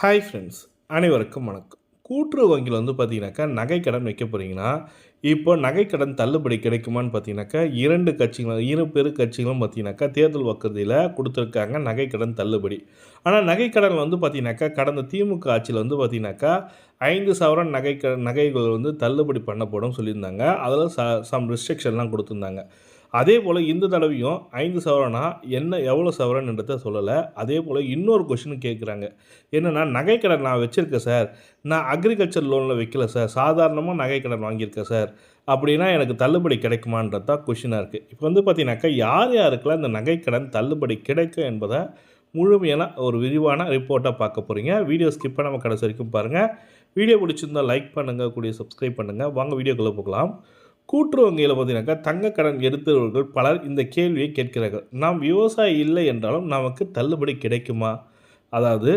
Hi friends, அனைவருக்கும் வணக்கம். கூட்டுறவு வங்கியில் பார்த்தீங்கன்னாக்கா, நகை கடன் வைக்க போகிறீங்கன்னா, இப்போ நகை கடன் தள்ளுபடி கிடைக்குமான்னு பார்த்தீங்கன்னாக்கா, 2 கட்சிகளும் பெரு கட்சிகளும் பார்த்தீங்கன்னாக்கா, தேர்தல் வாக்குறுதியில குடுத்துருக்காங்க நகை கடன் தள்ளுபடி. ஆனா, நகை கடன் பார்த்தீங்கன்னாக்கா, கடந்த திமுக ஆட்சியில பார்த்தீங்கன்னாக்கா, 5 சவரன் நகைகள் தள்ளுபடி பண்ணப்படும் சொல்லியிருந்தாங்க. அதில சம் ரெஸ்ட்ரிக்ஷன்லாம் குடுத்துருந்தாங்க. அதேபோல இந்த தடவையும் 5 சவரனா எவ்வளோ சவரன்ன்றத சொல்லல. அதேபோல இன்னொரு கொஸ்டின் கேட்குறாங்க. என்னன்னா, நகைக்கடன் நான் வச்சிருக்கேன் சார். நான் அக்ரிகல்ச்சர் லோன்ல வைக்கல சார். சாதாரணமா நகைக்கடன் வாங்கியிருக்கேன் சார். அப்படின்னா எனக்கு தள்ளுபடி கிடைக்குமான்றது தான் கொஸ்டினா இருக்கு. இப்போ பார்த்தீங்கன்னாக்கா, யார் யாருக்கெல்லாம் இந்த நகைக்கடன் தள்ளுபடி கிடைக்கும் என்பத முழுமையான ஒரு விரிவான ரிப்போர்ட்டா பார்க்க போறீங்க. வீடியோ ஸ்கிப் பண்ணாம கடைசி வரைக்கும் பாருங்க. வீடியோ பிடிச்சிருந்தா லைக் பண்ணுங்க, கூடவே சப்ஸ்கிரைப் பண்ணுங்க. வாங்க வீடியோக்குள்ள போகலாம். கூட்டுறவு வங்கியில் பார்த்தீங்கன்னாக்கா, தங்க கடன் எடுத்தவர்கள் பலர் இந்த கேள்வியை கேட்கிறார்கள். நாம் விவசாயி இல்லை என்றாலும் நமக்கு தள்ளுபடி கிடைக்குமா? அதாவது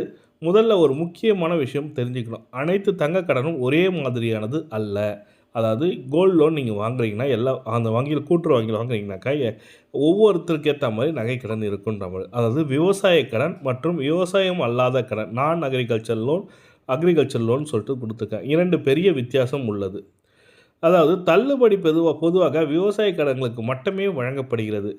முதல்ல ஒரு முக்கியமான விஷயம் தெரிஞ்சுக்கணும். அனைத்து தங்க கடனும் ஒரே மாதிரியானது அல்ல. அதாவது கோல்டு லோன் நீங்கள் வாங்குறீங்கன்னா, அந்த வங்கியில் கூட்டுறவு வங்கியில் வாங்குறீங்கனாக்கா, ஒவ்வொருத்தருக்கு ஏற்ற மாதிரி நகை கடன் இருக்குன்ற மாதிரி. அதாவது விவசாய கடன் மற்றும் விவசாயம் அல்லாத கடன், நான் அக்ரிகல்ச்சர் லோன் சொல்லிட்டு கொடுத்துருக்கேன். 2 பெரிய வித்தியாசம் உள்ளது. அதாவது தள்ளுபடி பொதுவாக விவசாய கடன்களுக்கு மட்டுமே வழங்கப்படுகிறது.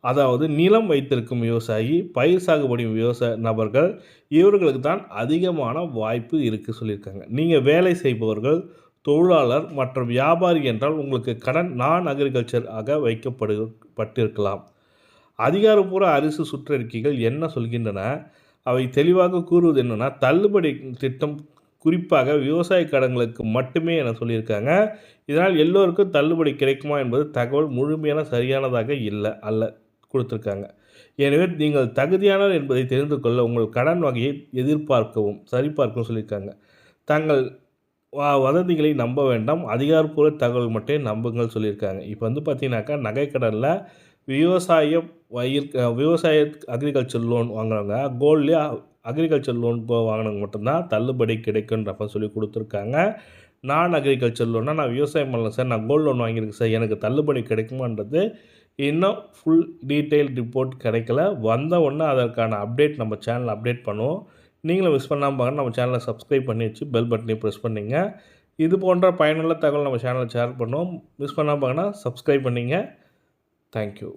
அதாவது நிலம் வைத்திருக்கும் விவசாயி, பயிர் சாகுபடி விவசாய நபர்கள், இவர்களுக்கு தான் அதிகமான வாய்ப்பு இருக்குது சொல்லியிருக்காங்க. நீங்கள் வேலை செய்பவர்கள், தொழிலாளர் மற்றும் வியாபாரி என்றால் உங்களுக்கு கடன் நான் அக்ரிகல்ச்சர் ஆக பட்டிருக்கலாம். அதிகாரப்பூர்வ அரசு சுற்றறிக்கைகள் என்ன சொல்கின்றன? அவை தெளிவாக கூறுவது என்னென்னா, தள்ளுபடி திட்டம் குறிப்பாக விவசாய கடன்களுக்கு மட்டுமே என சொல்லியிருக்காங்க. இதனால் எல்லோருக்கும் தள்ளுபடி கிடைக்குமா என்பது தகவல் முழுமையான சரியானதாக அல்ல கொடுத்துருக்காங்க. எனவே நீங்கள் தகுதியானவர் என்பதை தெரிந்து கொள்ள உங்கள் கடன் வகையை சரிபார்க்கவும் சொல்லியிருக்காங்க. தங்கள் வதந்திகளை நம்ப வேண்டாம், அதிகாரப்பூர்வ தகவல் மட்டும் நம்புங்கள் சொல்லியிருக்காங்க. இப்போ பார்த்தீங்கன்னாக்கா, நகைக்கடனில் விவசாய அக்ரிகல்ச்சர் லோன் வாங்குறவங்க கோல்ட்லேயே அக்ரிகல்ச்சர் லோன் வாங்கினவங்க மட்டும்தான் தள்ளுபடி கிடைக்குன்றப்ப சொல்லி கொடுத்துருக்காங்க. நான் அக்ரிகல்ச்சர் லோன்னா நான் விவசாயம் பண்ணல சார், நான் கோல்டு லோன் வாங்கியிருக்கேன் சார், எனக்கு தள்ளுபடி கிடைக்குமான்றது இன்னும் ஃபுல் டீட்டெயில் ரிப்போர்ட் கிடைக்கல. வந்த உடனே அதற்கான அப்டேட் நம்ம சேனலில் அப்டேட் பண்ணுவோம். நீங்களும் மிஸ் பண்ணாமல் பாருங்கள். நம்ம சேனலை சப்ஸ்கிரைப் பண்ணி வச்சு பெல் பட்டனையும் ப்ரெஸ் பண்ணிங்க. இது போன்ற பயனுள்ள தகவல் நம்ம சேனலில் ஷேர் பண்ணுவோம். மிஸ் பண்ணாமல் பாருங்கன்னா சப்ஸ்கிரைப் பண்ணிங்க. தேங்க்யூ.